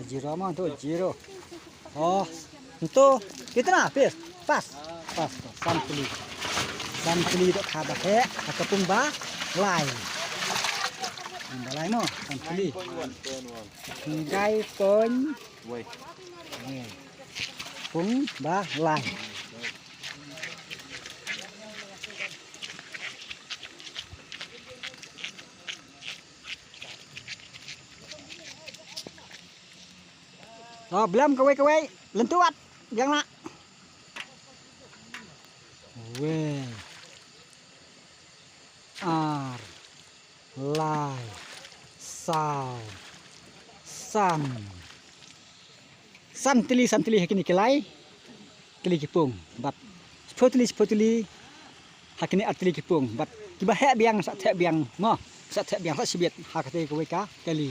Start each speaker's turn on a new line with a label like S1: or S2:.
S1: Zero mah tu zero. Oh, itu kita pes pas sampli. Sampli tu khabar he, kapung ba lai. Lai mo sampli. Gai pon.
S2: Woi.
S1: Pung ba lai. Belum kawai lentuat yang nak. Weh. Ar. Lai. Sao. San. San tili hakini kelai. Kili kipung. Bat sepotili hakini atili kipung. Bat kiba hek biang sak tek biang mo. Sak tek biang sak sibet hakate kawai ka kali.